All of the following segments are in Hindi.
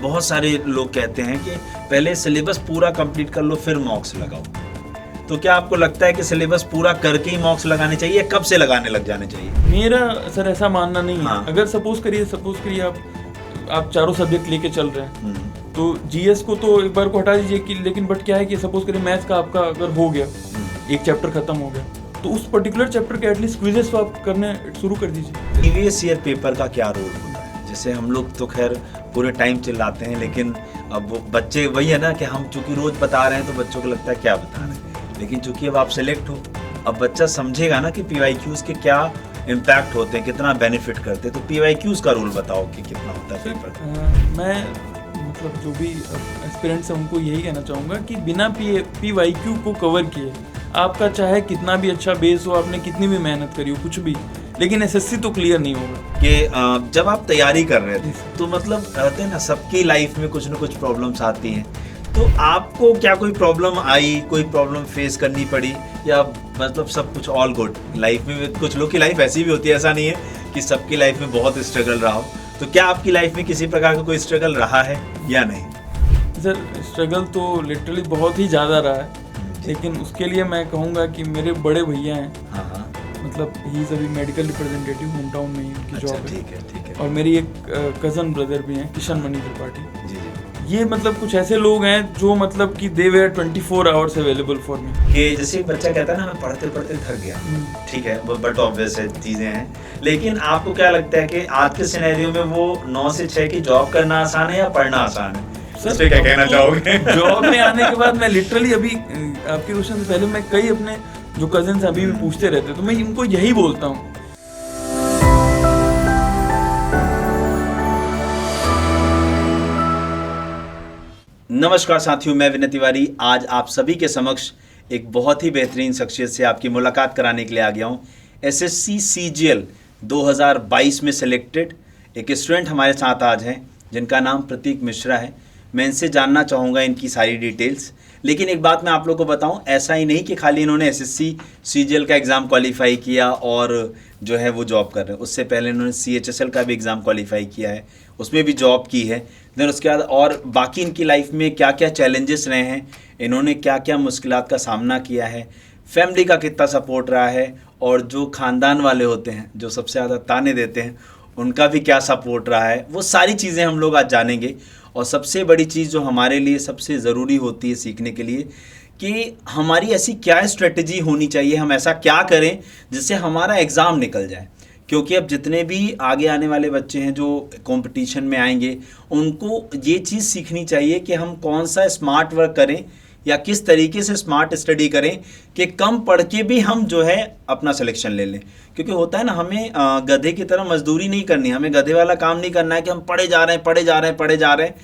बहुत सारे लोग कहते हैं कि पहले सिलेबस पूरा कंप्लीट कर लो फिर मॉक्स लगाओ। तो क्या आपको लगता है कि सिलेबस पूरा करके ही मॉक्स लगाने चाहिए, कब से लगाने लग जाने चाहिए? मेरा सर ऐसा मानना नहीं है। हाँ। अगर सपोज करिए आप चारों सब्जेक्ट लेके चल रहे हैं तो जीएस को तो एक बार को हटा दीजिए कि, लेकिन बट क्या है कि सपोज करिए मैथ्स का आपका अगर हो गया, एक चैप्टर खत्म हो गया, तो उस पर्टिकुलर चैप्टर के एटलीस्ट क्विजेस तो आप करने शुरू कर दीजिए। प्रीवियस ईयर पेपर का क्या रोल होता है? जैसे हम लोग तो खैर पूरे टाइम चिल्लाते हैं, लेकिन अब वो बच्चे वही है ना कि हम चूंकि रोज बता रहे हैं तो बच्चों को लगता है क्या बता रहे हैं, लेकिन चूंकि अब आप सिलेक्ट हो, अब बच्चा समझेगा ना कि पीवाईक्यूज के क्या इम्पैक्ट होते हैं, कितना बेनिफिट करते हैं। तो पीवाईक्यूज का रोल बताओ कि कितना होता है पेपर। मैं मतलब जो भी एस्पिरेंट्स हैं उनको यही कहना चाहूँगा कि बिना पीवाईक्यू को कवर किए आपका चाहे कितना भी अच्छा बेस हो, आपने कितनी भी मेहनत करी हो, कुछ भी, लेकिन एसएससी तो क्लियर नहीं होगा। कि जब आप तैयारी कर रहे थे तो मतलब कहते हैं ना सबकी लाइफ में कुछ ना कुछ प्रॉब्लम्स आती हैं, तो आपको क्या कोई प्रॉब्लम आई, कोई प्रॉब्लम फेस करनी पड़ी, या मतलब सब कुछ ऑल गुड? लाइफ में कुछ लोग की लाइफ ऐसी भी होती है, ऐसा नहीं है कि सबकी लाइफ में बहुत स्ट्रगल रहा हो। तो क्या आपकी लाइफ में किसी प्रकार का कोई स्ट्रगल रहा है या नहीं? सर स्ट्रगल तो लिटरली बहुत ही ज़्यादा रहा है, लेकिन उसके लिए मैं कहूँगा कि मेरे बड़े भैया हैं। हाँ। मतलब ही अभी मेडिकल रिप्रेजेंटेटिव होम टाउन में ही उनकी जॉब है। ठीक है। और मेरी एक कज़न ब्रदर भी हैं, किशन मणि त्रिपाठी जी। ये मतलब कुछ ऐसे लोग हैं जो मतलब कि they were 24 hours available for me. कि जैसे एक बच्चा कहता है ना मैं पढ़ते पढ़ते थक गया, ठीक है, वो बट ऑब्वियस है चीजें हैं, लेकिन आपको क्या लगता है कि आज के सिनेरियो में वो 9 से 6 की जॉब करना आसान है या पढ़ना आसान है? इस पे क्या कहना चाहोगे? जॉब में आने के बाद मैं लिटरली अभी आपके क्वेश्चन से पहले मैं कई अपने जो कजिन्स अभी भी पूछते रहते हैं, तो मैं इनको यही बोलता हूँ। नमस्कार साथियों, मैं विनय तिवारी आज आप सभी के समक्ष एक बहुत ही बेहतरीन शख्सियत से आपकी मुलाकात कराने के लिए आ गया हूँ। एसएससी सीजीएल 2022 में सिलेक्टेड एक स्टूडेंट हमारे साथ आज हैं जिनका नाम प्रतीक मिश्रा है। मैं इनसे जानना चाहूँगा इनकी सारी डिटेल्स, लेकिन एक बात मैं आप लोगों को बताऊं, ऐसा ही नहीं कि खाली इन्होंने एसएससी सीजीएल का एग्ज़ाम क्वालिफाई किया और जो है वो जॉब कर रहे हैं। उससे पहले इन्होंने सीएचएसएल का भी एग्ज़ाम क्वालिफाई किया है, उसमें भी जॉब की है। देन उसके बाद और बाकी इनकी लाइफ में क्या क्या चैलेंजेस रहे हैं, इन्होंने क्या क्या मुश्किलात का सामना किया है, फैमिली का कितना सपोर्ट रहा है, और जो ख़ानदान वाले होते हैं जो सबसे ज़्यादा ताने देते हैं उनका भी क्या सपोर्ट रहा है, वो सारी चीज़ें हम लोग आज जानेंगे। और सबसे बड़ी चीज़ जो हमारे लिए सबसे ज़रूरी होती है सीखने के लिए, कि हमारी ऐसी क्या स्ट्रेटजी होनी चाहिए, हम ऐसा क्या करें जिससे हमारा एग्ज़ाम निकल जाए। क्योंकि अब जितने भी आगे आने वाले बच्चे हैं जो कंपटीशन में आएंगे, उनको ये चीज़ सीखनी चाहिए कि हम कौन सा स्मार्ट वर्क करें या किस तरीके से स्मार्ट स्टडी करें कि कम पढ़ के भी हम जो है अपना सिलेक्शन ले लें। क्योंकि होता है ना, हमें गधे की तरह मजदूरी नहीं करनी, हमें गधे वाला काम नहीं करना है कि हम पढ़े जा रहे हैं,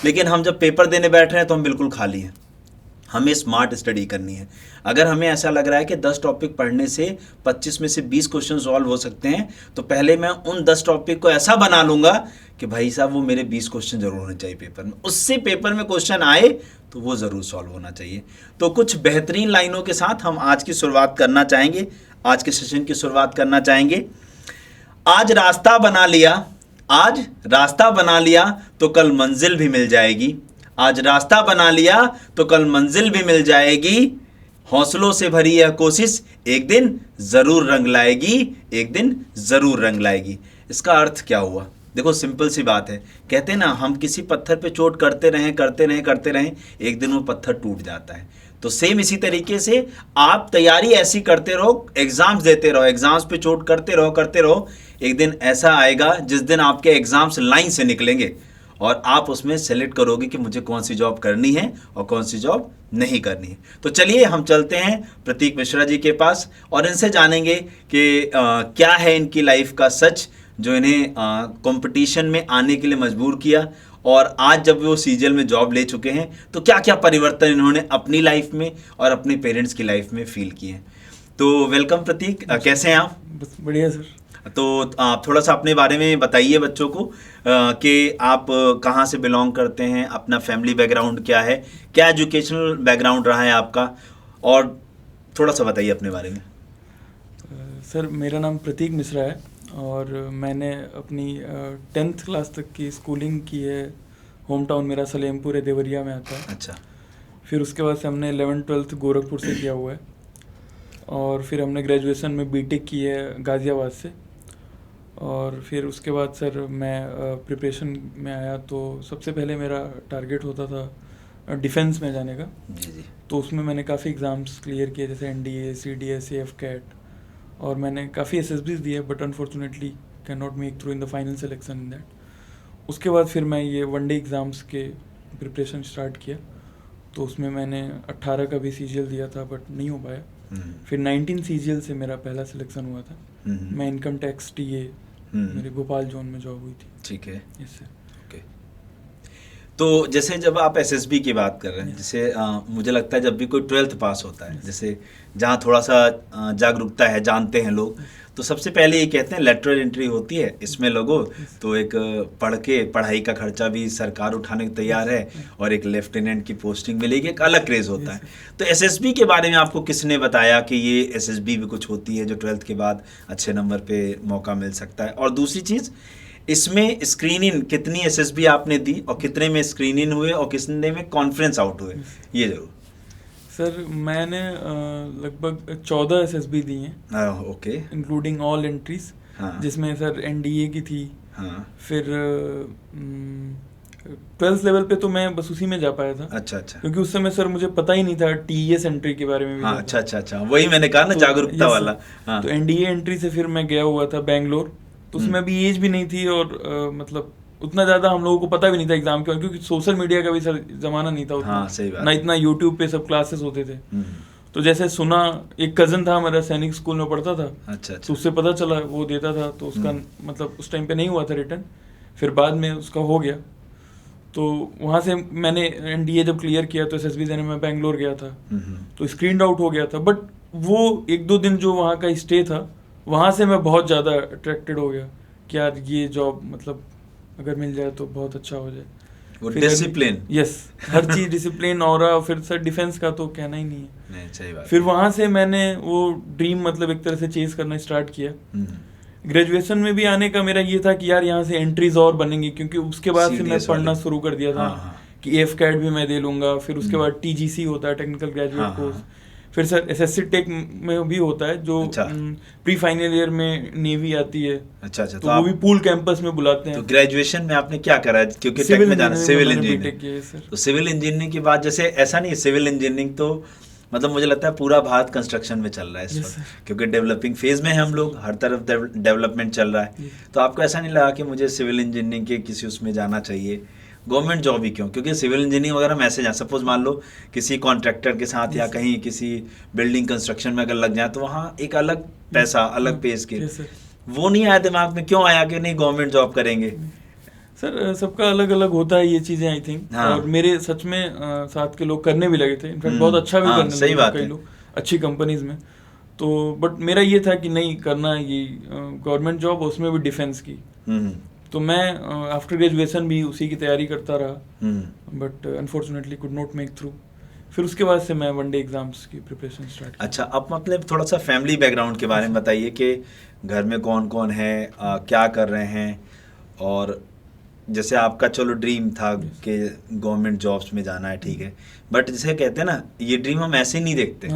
लेकिन हम जब पेपर देने बैठ रहे हैं तो हम बिल्कुल खाली हैं। हमें स्मार्ट स्टडी करनी है। अगर हमें ऐसा लग रहा है कि 10 टॉपिक पढ़ने से 25 में से 20 क्वेश्चन सॉल्व हो सकते हैं, तो पहले मैं उन 10 टॉपिक को ऐसा बना लूँगा कि भाई साहब वो मेरे 20 क्वेश्चन जरूर होने चाहिए पेपर में, उससे पेपर में क्वेश्चन आए तो वो ज़रूर सॉल्व होना चाहिए। तो कुछ बेहतरीन लाइनों के साथ हम आज की शुरुआत करना चाहेंगे, आज के सेशन की शुरुआत करना चाहेंगे। आज रास्ता बना लिया तो कल मंजिल भी मिल जाएगी। आज रास्ता बना लिया तो कल मंजिल भी मिल जाएगी। हौसलों से भरी यह कोशिश एक दिन ज़रूर रंग लाएगी। इसका अर्थ क्या हुआ? देखो सिंपल सी बात है, कहते हैं ना, हम किसी पत्थर पे चोट करते रहें, एक दिन वो पत्थर टूट जाता है। तो सेम इसी तरीके से आप तैयारी ऐसी करते रहो, एग्जाम्स देते रहो, एग्जाम्स पे चोट करते रहो। एक दिन ऐसा आएगा जिस दिन आपके एग्जाम्स लाइन से निकलेंगे और आप उसमें सेलेक्ट करोगे कि मुझे कौन सी जॉब करनी है और कौन सी जॉब नहीं करनी है। तो चलिए हम चलते हैं प्रतीक मिश्रा जी के पास और इनसे जानेंगे कि क्या है इनकी लाइफ का सच जो इन्हें कंपटीशन में आने के लिए मजबूर किया, और आज जब वो सीजीएल में जॉब ले चुके हैं तो क्या क्या परिवर्तन इन्होंने अपनी लाइफ में और अपने पेरेंट्स की लाइफ में फील किए हैं। तो वेलकम प्रतीक, कैसे हैं आप? बस बढ़िया सर। तो आप थोड़ा सा अपने बारे में बताइए बच्चों को कि आप कहाँ से बिलोंग करते हैं, अपना फैमिली बैकग्राउंड क्या है, क्या एजुकेशनल बैकग्राउंड रहा है आपका, और थोड़ा सा बताइए अपने बारे में। सर मेरा नाम प्रतीक मिश्रा है और मैंने अपनी 10th क्लास तक की स्कूलिंग की है होम टाउन मेरा सलेमपुर है, देवरिया में आता है। अच्छा। फिर उसके बाद से हमने 11th-12th गोरखपुर से किया हुआ है, और फिर हमने ग्रेजुएशन में बीटेक की है गाज़ियाबाद से। और फिर उसके बाद सर मैं प्रिपरेशन में आया, तो सबसे पहले मेरा टारगेट होता था डिफेंस में जाने का। जी जी। तो उसमें मैंने काफ़ी एग्ज़ाम्स क्लियर किए, जैसे NDA, CDS, AF कैट, और मैंने काफ़ी SSBs दिए, but unfortunately can not make through in the final selection in that. उसके बाद फिर मैं ये वनडे एग्ज़ाम्स के प्रिपरेशन स्टार्ट किया, तो उसमें मैंने 18 का भी CGL दिया था, बट नहीं हो पाया। फिर 19 CGL से मेरा पहला सिलेक्शन हुआ था। मैं इनकम टैक्स TA, मेरे भोपाल जोन में जॉब हुई थी। ठीक है। Yes sir. ओके। तो जैसे जब आप SSB की बात कर रहे हैं, जैसे मुझे लगता है जब भी कोई 12th पास होता है, जैसे जहाँ थोड़ा सा जागरूकता है, जानते हैं लोग, तो सबसे पहले ये कहते हैं लेटरल एंट्री होती है, इसमें लोगों तो एक पढ़ के पढ़ाई का खर्चा भी सरकार उठाने को तैयार है, और एक लेफ्टिनेंट की पोस्टिंग मिलेगी, एक अलग क्रेज होता है। तो SSB के बारे में आपको किसने बताया कि ये SSB भी कुछ होती है जो 12th के बाद अच्छे नंबर पे मौका मिल सकता है? और दूसरी चीज़, इसमें स्क्रीनिंग कितनी SSB आपने दी, और कितने में स्क्रीनिंग हुए, और कितने में कॉन्फ्रेंस आउट हुए, ये जरूर। सर मैंने लगभग 14 SSB दी हैं। ओके। Including all entries. हाँ। जिसमें सर NDA की थी। हाँ। फिर 12th लेवल पे तो मैं बस उसी में जा पाया था। अच्छा अच्छा। क्योंकि उस समय सर मुझे पता ही नहीं था TES एंट्री के बारे में भी। हाँ, अच्छा अच्छा अच्छा, वही मैंने कहा ना, जागरूकता वाला। हाँ। तो NDA एंट्री से फिर मैं गया हुआ था बैंगलोर, तो उसमें अभी एज भी नहीं थी, और मतलब उतना ज़्यादा हम लोगों को पता भी नहीं था एग्जाम के, क्योंकि सोशल मीडिया का भी सर जमाना नहीं था उतना। हाँ, सही बात। ना इतना यूट्यूब पे सब क्लासेस होते थे। तो जैसे सुना, एक कज़न था मेरा सैनिक स्कूल में पढ़ता था। अच्छा अच्छा। तो उससे पता चला वो देता था, तो उसका मतलब उस टाइम पे नहीं हुआ था रिटर्न, फिर बाद में उसका हो गया। तो वहाँ से मैंने NDA जब क्लियर किया तो SSB देने में बैंगलोर गया था, तो स्क्रीन आउट हो गया था। बट वो 1-2 दिन जो वहाँ का स्टे था, वहाँ से मैं बहुत ज़्यादा अट्रैक्टेड हो गया कि यार ये जॉब मतलब अगर मिल जाए तो बहुत अच्छा हो जाए। वो डिसिप्लिन। यस, हर चीज़ डिसिप्लिन, और फिर सर डिफेंस का तो कहना ही नहीं है। नहीं, सही बात। फिर वहाँ से मैंने वो ड्रीम मतलब एक तरह से चेज करना स्टार्ट किया। ग्रेजुएशन में भी आने का मेरा ये था कि यार यहाँ से एंट्रीज और बनेंगी, क्योंकि उसके बाद से मैं पढ़ना शुरू कर दिया था। हाँ। कि AF कैट भी मैं दे लूँगा। फिर उसके बाद TGC होता है, टेक्निकल ग्रेजुएट कोर्स। फिर सर SSC टेक में भी होता है, जो प्री फाइनल ईयर में नेवी आती है। अच्छा अच्छा। तो वो भी पूल कैंपस में बुलाते हैं। तो ग्रेजुएशन में आपने क्या करा है, क्योंकि टेक में जाना, सिविल इंजीनियरिंग। तो सिविल इंजीनियरिंग के बाद, जैसे ऐसा नहीं है, सिविल इंजीनियरिंग तो मतलब मुझे लगता है पूरा भारत कंस्ट्रक्शन में चल रहा है इस वक्त, क्योंकि डेवलपिंग फेज में है हम लोग, हर तरफ डेवलपमेंट चल रहा है। तो आपको ऐसा नहीं लगा कि मुझे सिविल इंजीनियरिंग के किसी उसमें जाना चाहिए, गवर्नमेंट जॉब ही क्यों? क्योंकि सिविल इंजीनियरिंग वगैरह मैसेज है, सपोज मान लो किसी कॉन्ट्रैक्टर के साथ या कहीं किसी बिल्डिंग कंस्ट्रक्शन में अगर लग जाए, तो वहाँ एक अलग पैसा, अलग पे स्केल, वो नहीं आया दिमाग में? क्यों आया कि नहीं गवर्नमेंट जॉब करेंगे? सर सबका अलग अलग होता है ये चीज़ें, आई थिंक। हाँ। और मेरे सच में साथ के लोग करने भी लगे थे, इनफैक्ट बहुत अच्छा भी करने सही बात लगे कई लोग अच्छी कंपनीज में। तो बट मेरा ये था कि नहीं करना है ये गवर्नमेंट जॉब, उसमें भी डिफेंस की। तो मैं आफ्टर ग्रेजुएशन भी उसी की तैयारी करता रहा, but unfortunately could not make through. फिर उसके बाद से मैं वनडे एग्जाम्स की प्रिपरेशन स्टार्ट की। अच्छा, अब मतलब थोड़ा सा फैमिली बैकग्राउंड के बारे में बताइए कि घर में कौन कौन है, क्या कर रहे हैं, और जैसे आपका चलो ड्रीम था कि गवर्नमेंट जॉब्स में जाना है, ठीक है, बट जैसे कहते हैं ना, ये ड्रीम हम ऐसे नहीं देखते।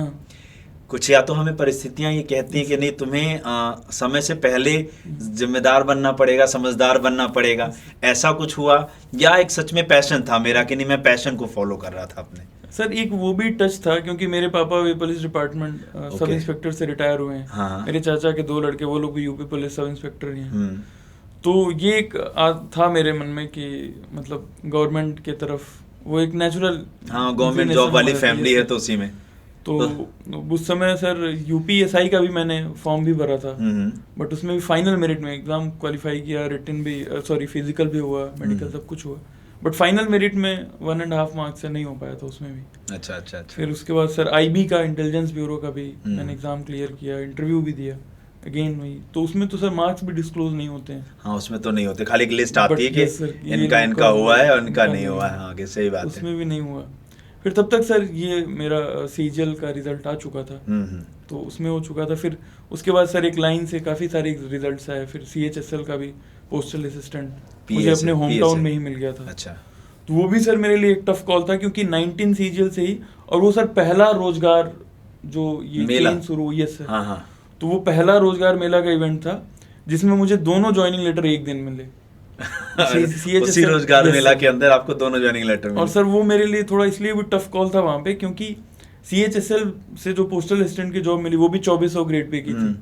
कुछ या तो हमें परिस्थितियां ये कहती हैं कि नहीं तुम्हें समय से पहले जिम्मेदार बनना पड़ेगा, समझदार बनना पड़ेगा, ऐसा कुछ हुआ, या एक सच में पैशन था मेरा कि नहीं मैं पैशन को फॉलो कर रहा था अपने? सर एक वो भी टच था, क्योंकि मेरे पापा भी पुलिस डिपार्टमेंट सब इंस्पेक्टर से रिटायर हुए हैं। हाँ। मेरे चाचा के 2 लड़के, वो लोग भी यूपी पुलिस सब इंस्पेक्टर ही हैं। तो ये एक था मेरे मन में कि मतलब गवर्नमेंट के तरफ वो एक नेचुरल, हाँ, गवर्नमेंट जॉब वाली फैमिली है तो उसी में। तो उस समय सर UPSI का भी मैंने फॉर्म भी भरा था, बट उसमें भी फाइनल मेरिट में एग्जाम क्वालिफाई किया, रिटन भी फिजिकल भी हुआ, मेडिकल सब कुछ हुआ, बट फाइनल मेरिट में 1.5 मार्क्स से नहीं हो पाया था उसमें भी। अच्छा अच्छा। फिर उसके बाद सर IB का, इंटेलिजेंस ब्यूरो का भी मैंने एग्जाम क्लियर किया, इंटरव्यू भी दिया, अगेन वही। तो उसमें तो सर मार्क्स भी डिस्क्लोज नहीं होते हैं। हाँ, उसमें तो नहीं होते, खाली एक लिस्ट आती है कि इनका हुआ है और इनका नहीं हुआ है। आगे सही बात है, उसमें भी नहीं हुआ। फिर तब तक सर ये मेरा CGL का रिजल्ट आ चुका था, तो उसमें हो चुका था। फिर उसके बाद सर एक लाइन से काफ़ी सारे रिजल्ट्स आए, फिर CHSL का भी पोस्टल असिस्टेंट मुझे अपने होम टाउन में ही मिल गया था। अच्छा। तो वो भी सर मेरे लिए एक टफ कॉल था, क्योंकि 19 सीजीएल से ही, और वो सर पहला रोजगार जो ये चेन शुरू हुई है सर। हाँ हाँ। तो वो पहला रोजगार मेला का इवेंट था जिसमें मुझे दोनों ज्वाइनिंग लेटर एक दिन मिले। उसी रोजगार मेला के अंदर आपको दोनों ज्वाइनिंग लेटर मिले। और सर वो मेरे लिए थोड़ा इसलिए भी टफ कॉल था वहाँ पे, क्योंकि CHSL से जो पोस्टल असिस्टेंट की जॉब मिली वो भी 2400 ग्रेड पे की थी,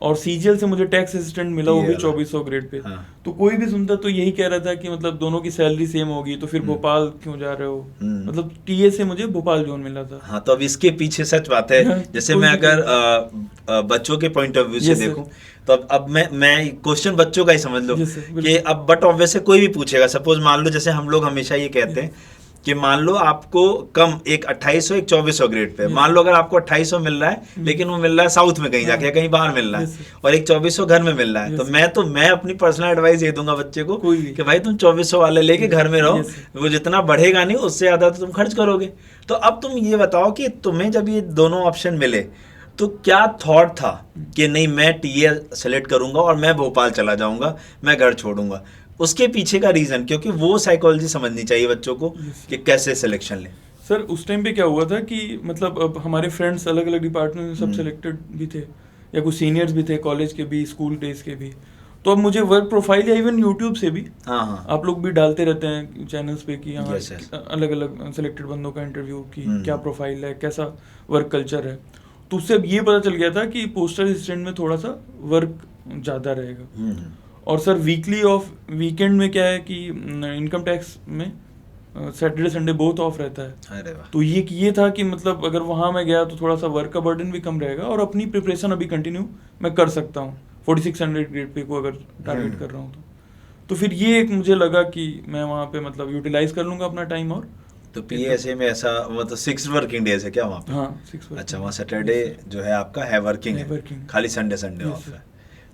और CGL से मुझे टैक्स असिस्टेंट मिला वो भी 2400 ग्रेड पे। हाँ। तो कोई भी सुनता तो यही कह रहा था कि मतलब दोनों की सैलरी सेम होगी, तो फिर भोपाल क्यों जा रहे हो, मतलब TA से मुझे भोपाल जोन मिला था। हाँ, तो अब इसके पीछे सच बात है, जैसे मैं अगर बच्चों के पॉइंट ऑफ व्यू से देखूं, तो अब मैं क्वेश्चन बच्चों का ही समझ लो कि अब बट ऑब्वियस कोई भी पूछेगा, सपोज मान लो जैसे हम लोग हमेशा ये कहते हैं कि मान लो आपको कम एक 2800 एक 2400 ग्रेड पे, मान लो अगर आपको 2800 मिल रहा है लेकिन वो मिल रहा है साउथ में कहीं जाके या कहीं बाहर मिल रहा है, और एक 2400 घर में मिल रहा है, तो मैं अपनी पर्सनल एडवाइस ये दूंगा बच्चे को कि भाई तुम 2400 वाले लेके घर में रहो, वो जितना बढ़ेगा नहीं उससे ज्यादा तो तुम खर्च करोगे। तो अब तुम ये बताओ कि तुम्हें जब ये दोनों ऑप्शन मिले तो क्या थॉट था कि नहीं मैं TA सेलेक्ट करूंगा और मैं भोपाल चला जाऊंगा, मैं घर छोड़ूंगा, उसके पीछे का रीजन? क्योंकि वो साइकोलॉजी समझनी चाहिए बच्चों को कि कैसे सिलेक्शन ले। सर उस टाइम पे क्या हुआ था कि मतलब अब हमारे फ्रेंड्स अलग अलग डिपार्टमेंट में सब सिलेक्टेड भी थे, या कुछ सीनियर्स भी थे कॉलेज के भी, स्कूल डेज के भी। तो अब मुझे वर्क प्रोफाइल या इवन यूट्यूब से भी, हाँ, आप लोग भी डालते रहते हैं चैनल्स पे कि हाँ अलग अलग सेलेक्टेड बंदों का इंटरव्यू की क्या प्रोफाइल है, कैसा वर्क कल्चर है। तो उससे अब ये पता चल गया था कि पोस्टल असिस्टेंट में थोड़ा सा वर्क ज़्यादा रहेगा। और सर वीकली ऑफ, वीकेंड में क्या है कि इनकम टैक्स में सैटरडे संडे बहुत ऑफ रहता है। अरे वाह। तो ये था कि मतलब अगर वहाँ मैं गया तो थोड़ा सा वर्क का बर्डन भी कम रहेगा, और अपनी प्रिपरेशन अभी कंटिन्यू मैं कर सकता हूँ 4600 ग्रेड पे को अगर टारगेट कर रहा हूँ तो फिर ये एक मुझे लगा कि मैं वहाँ पे मतलब यूटिलाइज कर लूँगा अपना टाइम। और तो PSA में ऐसा मतलब 6 वर्किंग डेज है क्या वहाँ पे? हाँ 6 अच्छा, वहाँ सैटरडे जो है आपका है वर्किंग है, खाली संडे ऑफ है,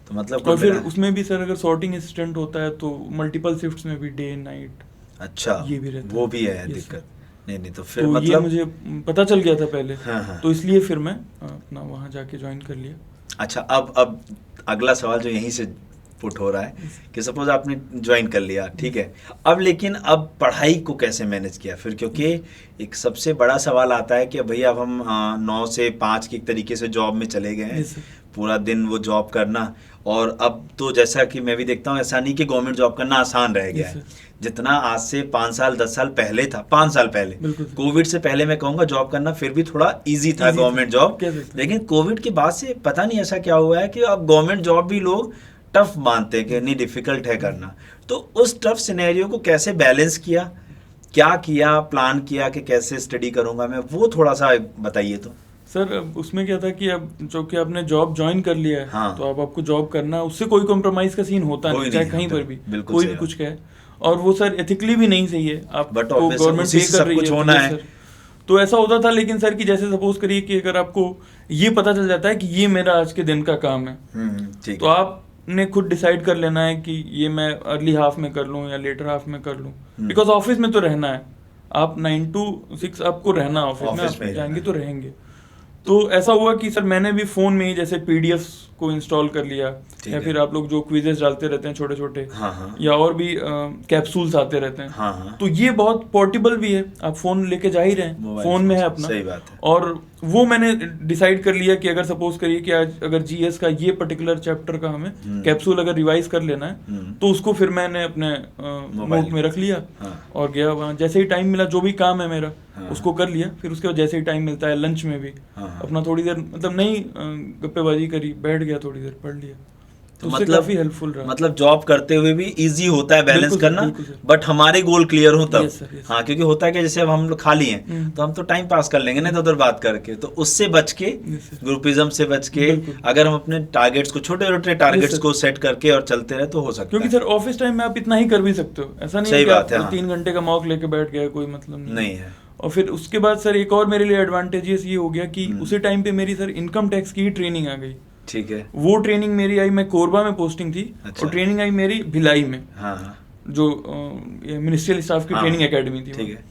तो मतलब और फिर उसमें भी सर अगर सॉर्टिंग असिस्टेंट होता है तो मल्टीपल शिफ्ट्स में भी डे नाइट। अच्छा, ये भी रहता वो भी है दिक्कत। नहीं तो फिर तो मतलब ये मुझे पता चल गया था पहले। हाँ। तो इसलिए फिर मैं अपना वहाँ जाके ज्वाइन कर लिया। अच्छा, अब अगला सवाल जो यहीं से पुट हो रहा है कि सपोज आपने ज्वाइन कर लिया, ठीक है, अब लेकिन अब पढ़ाई को कैसे मैनेज किया फिर? क्योंकि एक सबसे बड़ा सवाल आता है कि भैया अब हम 9 से 5 की तरीके से जॉब में चले गए हैं, पूरा दिन वो जॉब करना, और अब तो जैसा कि मैं भी देखता हूँ ऐसा नहीं कि गवर्नमेंट जॉब करना आसान रह गया है, जितना आज से 5 साल 10 साल पहले था, 5 साल पहले कोविड से पहले मैं कहूँगा जॉब करना फिर भी थोड़ा इजी था गवर्नमेंट जॉब, लेकिन कोविड के बाद से पता नहीं ऐसा क्या हुआ है कि अब गवर्नमेंट जॉब भी लोग टफ मानते हैं कि नहीं डिफिकल्ट है करना। तो उस टफ सिनेरियो को कैसे बैलेंस किया, क्या किया, प्लान किया कि कैसे स्टडी करूंगा मैं, वो थोड़ा सा बताइए। तो सर उसमें क्या था कि अब जो कि आपने जॉब ज्वाइन कर लिया है, हाँ। तो अब आपको जॉब करना है, उससे कोई कॉम्प्रोमाइज का सीन होता नहीं, चाहे कहीं पर भी कोई भी कुछ कहे, और वो सर एथिकली भी नहीं सही है, आपको गवर्नमेंट पे कर रही है तो ऐसा होता था। लेकिन सर कि जैसे सपोज करिए कि अगर आपको ये पता चल जाता है कि ये मेरा आज के दिन का काम है, तो आपने खुद डिसाइड कर लेना है कि ये मैं अर्ली हाफ में कर लूँ या लेटर हाफ में कर लूँ, बिकॉज ऑफिस में तो रहना है, आप 9 to 6 आपको रहना ऑफिस में, आप जाएंगे तो रहेंगे। तो ऐसा हुआ कि सर मैंने भी फ़ोन में ही जैसे PDFs को इंस्टॉल कर लिया, या फिर आप लोग जो क्विजेस डालते रहते हैं छोटे छोटे, या और भी कैप्सूल्स आते रहते हैं, तो ये बहुत पोर्टेबल भी है, आप फ़ोन लेके जा ही रहे हैं, फ़ोन में है अपना। सही बात है। और वो मैंने डिसाइड कर लिया कि अगर सपोज करिए कि आज अगर GS का ये पर्टिकुलर चैप्टर का हमें कैप्सूल अगर रिवाइज कर लेना है, तो उसको फिर मैंने अपने नोट में रख लिया, और गया वहाँ, जैसे ही टाइम मिला जो भी काम है मेरा उसको कर लिया, फिर उसके बाद जैसे ही टाइम मिलता है लंच में भी अपना थोड़ी देर मतलब नहीं गप्पेबाजी करी, बैठ गया थोड़ी देर पढ़ लिया, तो मतलब काफी हेल्पफुल रहा। मतलब जॉब करते हुए भी इजी होता है बैलेंस करना, बट हमारे गोल क्लियर हो तब। हाँ, क्योंकि होता है कि जैसे अब हम लोग खाली हैं तो हम तो टाइम पास कर लेंगे ना इधर उधर बात करके, तो उससे बच के, ग्रुपिज्म से बच के, अगर हम अपने टारगेट्स को, छोटे छोटे टारगेट्स को सेट करके और चलते रहे तो हो सकता है। क्योंकि सर ऑफिस टाइम में आप इतना ही कर भी सकते हो, ऐसा नहीं है कि 3 घंटे का मॉक लेके बैठ गया, कोई मतलब नहीं है। और फिर उसके बाद सर एक और मेरे लिए एडवांटेजेस ये हो गया कि उसी टाइम पे मेरी सर इनकम टैक्स की ट्रेनिंग आ गई। ठीक है। वो ट्रेनिंग मेरी आई, मैं कोरबा में पोस्टिंग थी, और ट्रेनिंग आई मेरी भिलाई में, जो मिनिस्ट्रियल स्टाफ की ट्रेनिंग एकेडमी थी। ठीक है।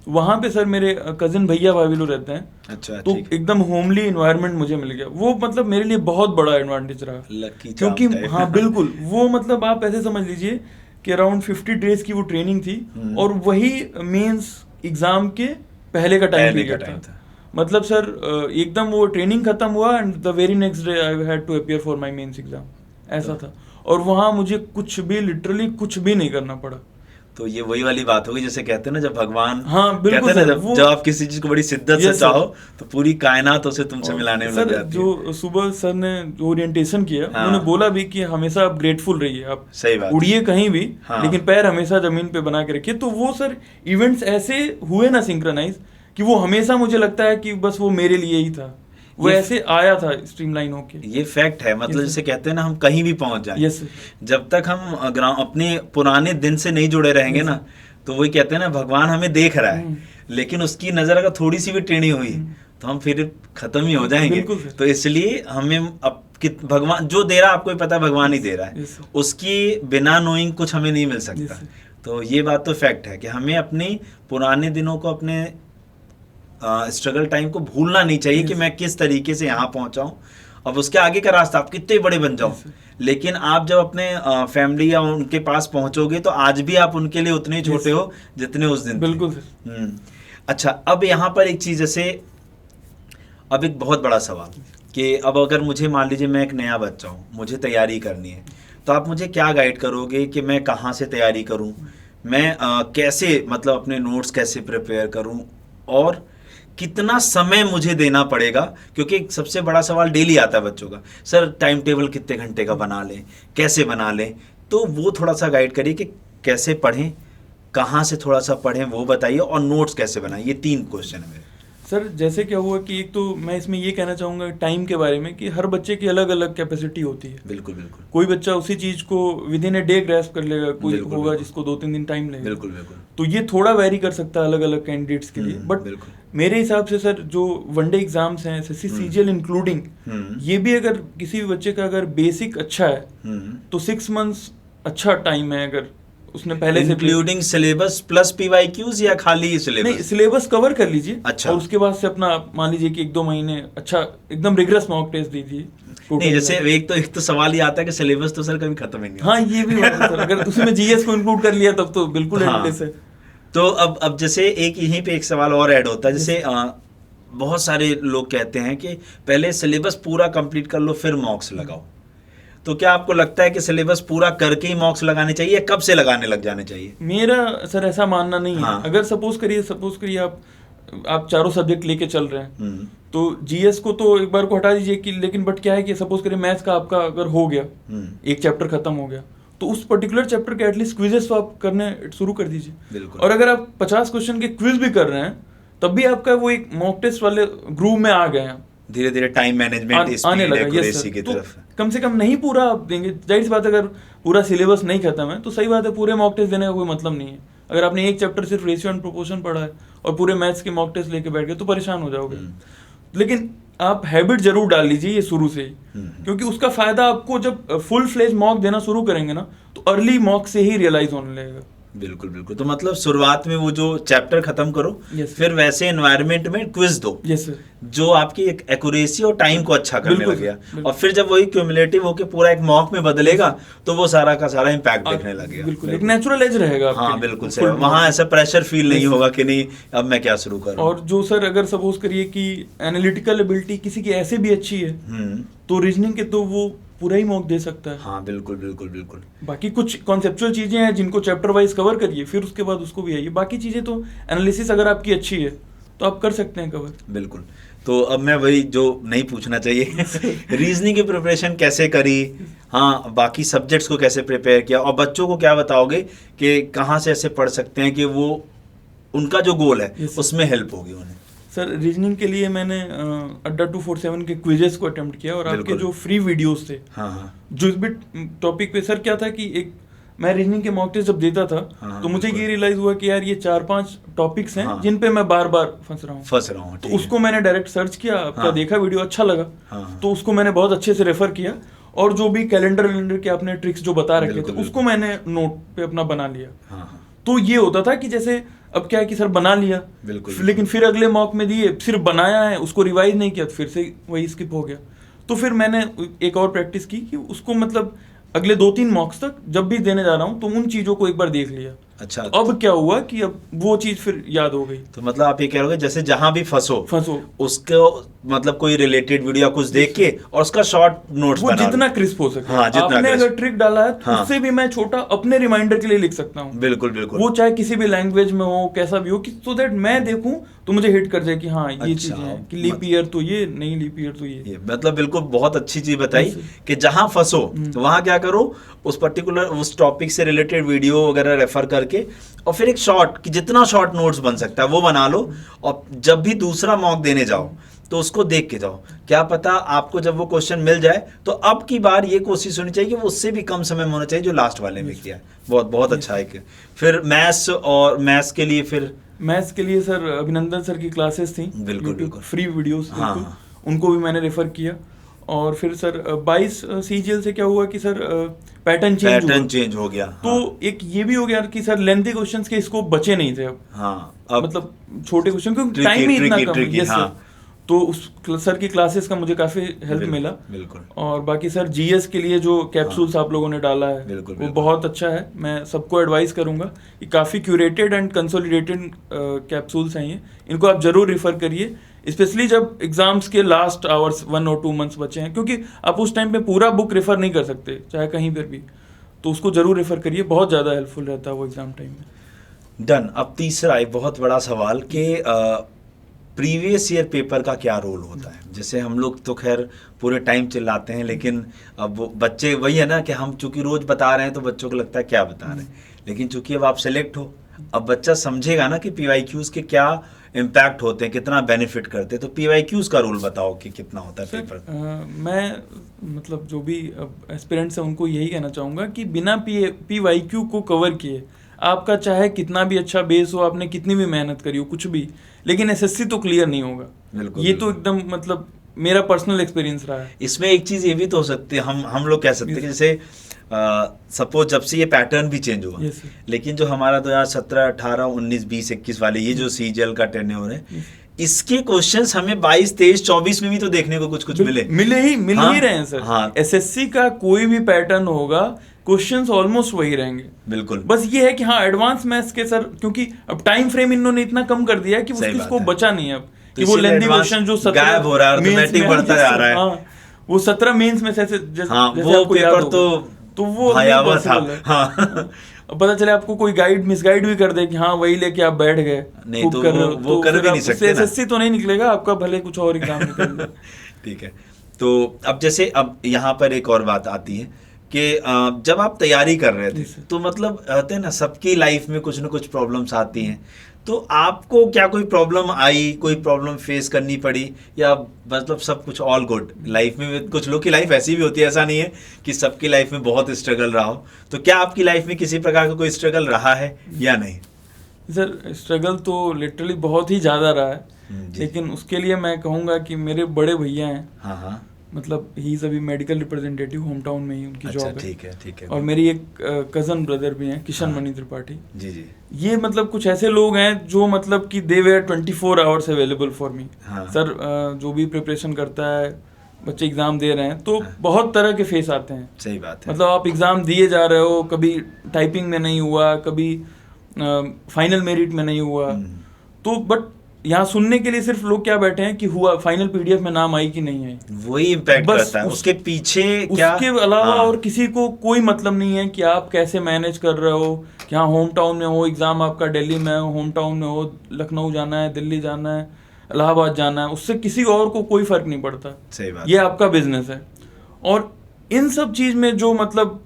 वहाँ पे सर मेरे कजिन भैया भाभी लोग रहते हैं। अच्छा, तो एकदम होमली इन्वायरमेंट मुझे मिल गया, वो मतलब मेरे लिए बहुत बड़ा एडवांटेज रहा, क्योंकि हाँ बिल्कुल, वो मतलब आप ऐसे समझ लीजिए कि अराउंड 50 डेज की वो ट्रेनिंग थी और वही मेंस एग्जाम के पहले का टाइम पीरियड था। मतलब सर एकदम वो ट्रेनिंग खत्म हुआ and the very next day I had to appear for my mains exam, ऐसा था। और वहाँ मुझे कुछ भी लिटरली कुछ भी नहीं करना पड़ा। तो ये वही वाली बात होगी जैसे कहते हैं ना, जब भगवान बिल्कुल कहते हैं ना, जब आप किसी चीज को बड़ी शिद्दत से चाहो तो पूरी कायनात उसे तुमसे मिलाने में लग जाती है। जो सुबह सर ने जो ओरिएंटेशन किया, उन्होंने बोला भी कि हमेशा आप ग्रेटफुल रहिए, आप सही बात, उड़िए कहीं भी लेकिन पैर हमेशा जमीन पे बना के रखिए। तो वो सर इवेंट्स ऐसे हुए ना सिंक्रोनाइज कि वो हमेशा मुझे लगता है कि बस वो मेरे लिए ही था, वो ऐसे आया था स्ट्रीमलाइन होके। ये फैक्ट है, मतलब जैसे कहते हैं ना, हम कहीं भी पहुंच जाएं, जब तक हम अपने पुराने दिन से नहीं जुड़े रहेंगे ना, तो वही कहते हैं ना, भगवान हमें देख रहा है लेकिन उसकी नजर अगर थोड़ी सी भी टेढ़ी हुई तो हम फिर खत्म ही हो जाएंगे। तो इसलिए हमें अब भगवान जो दे रहा है, आपको ही पता है भगवान ही दे रहा है, उसकी बिना नोइंग कुछ हमें नहीं मिल सकता। तो ये बात तो फैक्ट है कि हमें अपने पुराने दिनों को, अपने स्ट्रगल टाइम को भूलना नहीं चाहिए कि मैं किस तरीके से यहाँ पहुंचा हूँ। अब उसके आगे का रास्ता आप कितने बड़े बन जाओ, लेकिन आप जब अपने फैमिली या उनके पास पहुंचोगे तो आज भी आप उनके लिए उतने ही छोटे हो जितने उस दिन। बिल्कुल सर। अच्छा, अब यहाँ पर एक चीज़, जैसे अब एक बहुत बड़ा सवाल कि अब अगर मुझे मान लीजिए मैं एक नया बच्चा हूँ, मुझे तैयारी करनी है, तो आप मुझे क्या गाइड करोगे कि मैं कहाँ से तैयारी करूँ, मैं कैसे मतलब अपने नोट्स कैसे प्रिपेयर करूँ, और कितना समय मुझे देना पड़ेगा? क्योंकि सबसे बड़ा सवाल डेली आता है बच्चों का, सर टाइम टेबल कितने घंटे का बना लें, कैसे बना लें? तो वो थोड़ा सा गाइड करिए कि कैसे पढ़ें, कहाँ से थोड़ा सा पढ़ें वो बताइए, और नोट्स कैसे बनाएं। ये 3 क्वेश्चन है मेरे। सर जैसे क्या हुआ कि एक तो मैं इसमें ये कहना चाहूँगा टाइम के बारे में कि हर बच्चे की अलग अलग कैपेसिटी होती है। बिल्कुल बिल्कुल। कोई बच्चा उसी चीज़ को with in a day grasp कर लेगा, कोई होगा जिसको 2-3 दिन टाइम लगेगा। बिल्कुल बिल्कुल। तो ये थोड़ा वेरी कर सकता है अलग अलग कैंडिडेट्स के लिए। बट मेरे हिसाब से सर जो वनडे एग्जाम्स हैं, एसएससी सीजीएल इंक्लूडिंग, ये भी अगर किसी भी बच्चे का अगर बेसिक अच्छा है तो 6 मंथ्स अच्छा टाइम है। अगर उसने पहले से इंक्लूडिंग सिलेबस प्लस पीवाईक्यूज या खाली सिलेबस? नहीं, सिलेबस कवर कर लीजिए। अच्छा। और उसके बाद से अपना मान लीजिए कि 1-2 महीने अच्छा एकदम रिग्रेस मॉक टेस्ट दीजिए। नहीं, जैसे एक तो सवाल ये आता है कि सिलेबस तो सर कभी खत्म ही नहीं। हाँ, ये भी बात है सर। अगर उसमें जीएस को इंक्लूड कर लिया तब तो बिल्कुल एंडलेस है। तो अब जैसे एक यहीं पे एक सवाल और ऐड होता है, जैसे बहुत सारे लोग कहते हैं कि पहले सिलेबस पूरा कंप्लीट कर लो फिर मॉक्स लगाओ। तो क्या आपको लगता है कि सिलेबस पूरा करके ही मॉक्स लगाने चाहिए, कब से लगाने लग जाने चाहिए? मेरा सर ऐसा मानना नहीं है। अगर सपोज करिए आप चारों सब्जेक्ट लेके चल रहे हैं तो जीएस को तो एक बार को हटा दीजिए कि, लेकिन बट क्या है कि सपोज करिए मैथ्स का आपका अगर हो गया, एक चैप्टर खत्म हो गया, तो उस पर्टिकुलर चैप्टर के एटलीस्ट क्विजेस तो आप करने शुरू कर दीजिए। और अगर आप 50 क्वेश्चन के क्विज भी कर रहे हैं तब भी आपका वो एक मॉक टेस्ट वाले ग्रुप में आ गए हैं। धीरे धीरे टाइम मैनेजमेंट आने लगा एक्यूरेसी की तरफ। तो कम से कम नहीं पूरा आप देंगे, जाहिर सी बात है अगर पूरा सिलेबस नहीं खत्म है तो सही बात है पूरे मॉक टेस्ट देने का कोई मतलब नहीं है। अगर आपने एक चैप्टर सिर्फ रेशियो एंड प्रोपोर्शन पढ़ा है और पूरे मैथ्स के मॉक टेस्ट लेके बैठ गए तो परेशान हो जाओगे। लेकिन आप हैबिट जरूर डाल लीजिए ये शुरू से ही, क्योंकि उसका फायदा आपको जब फुल फ्लेज मॉक देना शुरू करेंगे ना तो अर्ली मॉक से ही रियलाइज होने लगेगा। बिल्कुल बिल्कुल। तो मतलब शुरुआत में वो जो चैप्टर खत्म करो, फिर वैसे एनवायरनमेंट में क्विज दो जो आपकी एक एक्यूरेसी और टाइम को अच्छा करने लग गया, और फिर जब वही क्यूमुलेटिव होके पूरा एक मॉक में बदलेगा तो वो सारा का सारा इम्पैक्ट दिखने लगेगा। बिल्कुल एक नेचुरल एज रहेगा। हाँ बिल्कुल सही। वहाँ ऐसा प्रेशर फील नहीं होगा कि नहीं अब मैं क्या शुरू करूँ। और जो सर अगर सपोज करिए कि एनालिटिकल एबिलिटी किसी की ऐसे भी अच्छी है तो रीजनिंग के तो वो पूरा ही मॉक दे सकता है। हाँ बिल्कुल बिल्कुल बिल्कुल। बाकी कुछ कॉन्सेप्चुअल चीजें हैं जिनको चैप्टर वाइज कवर करिए, फिर उसके बाद उसको भी आइए। बाकी चीजें तो एनालिसिस अगर आपकी अच्छी है तो आप कर सकते हैं कवर। बिल्कुल। तो अब मैं वही जो नहीं पूछना चाहिए रीजनिंग की प्रिपरेशन कैसे करी, हाँ बाकी सब्जेक्ट्स को कैसे प्रिपेयर किया, और बच्चों को क्या बताओगे कि कहाँ से ऐसे पढ़ सकते हैं कि वो उनका जो गोल है उसमें हेल्प होगी उन्हें? सर रीजनिंग के लिए मैंने अड्डा 247 के क्विजेस को अटेम्प्ट किया, और आपके जो फ्री वीडियोस थे जो इस भी टॉपिक पे, सर क्या था कि एक मैं रीजनिंग के मॉक टेस्ट जब देता था तो मुझे ये रियलाइज हुआ कि यार ये 4-5 टॉपिक्स हैं जिन पे मैं बार बार फंस रहा हूँ। तो उसको मैंने डायरेक्ट सर्च किया, आपका देखा वीडियो अच्छा लगा तो उसको मैंने बहुत अच्छे से रेफर किया, और जो भी कैलेंडर के आपने ट्रिक्स जो बता रखे थे उसको मैंने नोट पे अपना बना लिया। तो ये होता था कि जैसे अब क्या है कि सर बना लिया लेकिन फिर अगले मॉक में दिए, सिर्फ बनाया है उसको रिवाइज नहीं किया, फिर से वही स्किप हो गया। तो फिर मैंने एक और प्रैक्टिस की कि उसको मतलब अगले 2-3 मॉक्स तक जब भी देने जा रहा हूँ तो उन चीजों को एक बार देख लिया। अच्छा, अब क्या हुआ कि अब वो चीज फिर याद हो गई। तो मतलब आप ये कह रहे हो जैसे जहां भी फंसो उसको मतलब कोई रिलेटेड वीडियो कुछ देख के और उसका शॉर्ट नोट्स वो जितना क्रिस्प हो सके। हाँ, जितना आपने अगर ट्रिक डाला है तो हाँ, उससे भी मैं छोटा अपने रिमाइंडर के लिए लिख सकता हूँ। बिल्कुल बिल्कुल, वो चाहे किसी भी लैंग्वेज में हो, कैसा भी हो, कि सो दैट मैं देखूं तो मुझे हिट कर जाए कि हाँ ये अच्छा, चीजें हैं कि लीप ईयर तो ये नहीं, लीप ईयर तो ये मतलब बिल्कुल बहुत अच्छी चीज बताई कि जहां फंसो तो वहां क्या करो, उस पर्टिकुलर उस टॉपिक से रिलेटेड वीडियो वगैरह रेफर करके और फिर एक शॉर्ट कि जितना शॉर्ट नोट्स बन सकता है वो बना लो, और जब भी दूसरा मॉक देने जाओ तो उसको देख के जाओ। क्या पता आपको जब वो क्वेश्चन मिल जाए तो अब की बार ये कोशिश होनी चाहिए कि वो उससे भी कम समय में होना चाहिए जो लास्ट वाले में किया। बहुत बहुत अच्छा है। फिर मैथ्स, और मैथ्स के लिए फिर मैथ्स के लिए सर अभिनंदन सर की क्लासेस थी, बिल्कुल फ्री वीडियोस, हाँ, उनको भी मैंने रेफर किया। और फिर सर 22 सीजीएल से क्या हुआ कि सर पैटर्न चेंज हो गया। तो हाँ, एक ये भी हो गया कि सर लेंथी क्वेश्चंस के स्कोप बचे नहीं थे अब। हाँ, मतलब छोटे क्वेश्चन क्योंकि टाइम ही इतना कम है। हाँ, तो उस सर की क्लासेस का मुझे काफी हेल्प मिला। बिल्कुल। और बाकी सर जीएस के लिए जो कैप्सूल्स आप लोगों ने डाला है वो बहुत अच्छा है। मैं सबको एडवाइस करूंगा कि काफी क्यूरेटेड एंड कंसोलिडेटेड कैप्सूल्स हैं ये, इनको आप जरूर रिफर करिए, स्पेशली जब एग्जाम्स के लास्ट आवर्स 1 और 2 मंथ्स बचे हैं, क्योंकि आप उस टाइम पे पूरा बुक रेफर नहीं कर सकते चाहे कहीं पर भी, तो उसको जरूर रेफर करिए, बहुत ज़्यादा हेल्पफुल रहता है वो एग्जाम टाइम में। डन। अब तीसरा एक बहुत बड़ा सवाल कि प्रीवियस ईयर पेपर का क्या रोल होता है। जैसे हम लोग तो खैर पूरे टाइम चिल्लाते हैं, लेकिन अब वो बच्चे वही है ना कि हम चूंकि रोज बता रहे हैं तो बच्चों को लगता है क्या बता रहे हैं, लेकिन चूंकि अब आप सेलेक्ट हो, अब बच्चा समझेगा ना कि पीवाईक्यूज के क्या इम्पैक्ट होते हैं, कितना बेनिफिट करते हैं। तो पीवाईक्यूज का रोल बताओ कि कितना होता है पेपर। मैं मतलब जो भी एस्पिरेंट्स हैं उनको यही कहना चाहूँगा कि बिना पीवाईक्यू को कवर किए आपका चाहे कितना भी अच्छा बेस हो, आपने कितनी भी मेहनत करी हो, कुछ भी, लेकिन एसएससी तो क्लियर नहीं होगा। ये तो एकदम मतलब मेरा पर्सनल एक्सपीरियंस रहा है। इसमें एक चीज ये भी तो हो सकती है, हम लोग कह सकते हैं कि जैसे सपोज जब से ये पैटर्न भी चेंज हुआ, लेकिन जो हमारा 2017, 18, 19, 20, 21 वाले ये जो सीजीएल का टेन्योर है, इसके क्वेश्चंस हमें 22, 23, 24 में भी तो देखने को कुछ मिले ही रहे हैं सर। हाँ, एसएससी का कोई भी पैटर्न होगा, क्वेश्चंस ऑलमोस्ट वही रहेंगे। बिल्कुल। बस ये है कि हाँ एडवांस मैथ्स के सर, क्योंकि अब टाइम फ्रेम इन्होंने इतना कम कर दिया है कि उसकी स्कोप बचा नहीं है अब, तो कि वो लेंथी क्वेश्चन जो 17 गायब हो रहा है, ऑटोमेटिक बढ़ता जा रहा है। हाँ, वो 17 मेंस में से वो पेपर तो वो भयावह था। हाँ। पता चले आपको कोई गाइड मिसगाइड भी कर दे कि हाँ वही लेके आप बैठ गए, नहीं तो वो कर भी नहीं सकते। एसएससी तो नहीं निकलेगा आपका, भले कुछ और एग्जाम निकल जाए। ठीक है। तो अब जैसे अब यहाँ पर एक और बात आती है कि जब आप तैयारी कर रहे थे तो मतलब कहते हैं ना सबकी लाइफ में कुछ ना कुछ प्रॉब्लम्स आती हैं, तो आपको क्या कोई प्रॉब्लम आई, कोई प्रॉब्लम फेस करनी पड़ी, या मतलब सब कुछ ऑल गुड लाइफ में? कुछ लोग की लाइफ ऐसी भी होती है, ऐसा नहीं है कि सबकी लाइफ में बहुत स्ट्रगल रहा हो। तो क्या आपकी लाइफ में किसी प्रकार का कोई स्ट्रगल रहा है या नहीं? सर स्ट्रगल तो लिटरली बहुत ही ज़्यादा रहा है, लेकिन उसके लिए मैं कहूँगा कि मेरे बड़े भैया हैं। हाँ, मतलब ही इज अभी मेडिकल रिप्रेजेंटेटिव, होम टाउन में ही उनकी जॉब है। ठीक है। और मेरी एक कजन ब्रदर भी हैं, किशन मणि त्रिपाठी जी। ये मतलब कुछ ऐसे लोग हैं जो मतलब कि they were 24 hours available for me. Sir जो भी प्रिपरेशन करता है, बच्चे एग्जाम दे रहे हैं तो बहुत तरह के फेस आते हैं। सही बात है। मतलब आप एग्जाम दिए जा रहे हो, कभी टाइपिंग में नहीं हुआ, कभी फाइनल मेरिट में नहीं हुआ, तो बट यहाँ सुनने के लिए सिर्फ लोग क्या बैठे हैं कि हुआ फाइनल पीडीएफ में नाम आई कि नहीं आई, वही इम्पैक्ट करता है। उसके पीछे क्या, उसके अलावा और किसी को कोई मतलब नहीं है कि आप कैसे मैनेज कर रहे हो, कि हाँ होम टाउन में हो, एग्जाम आपका दिल्ली में हो, होम टाउन में हो, लखनऊ जाना है, दिल्ली जाना है, इलाहाबाद जाना है, उससे किसी और को कोई फर्क नहीं पड़ता। सही बात। ये आपका बिजनेस है। और इन सब चीज में जो मतलब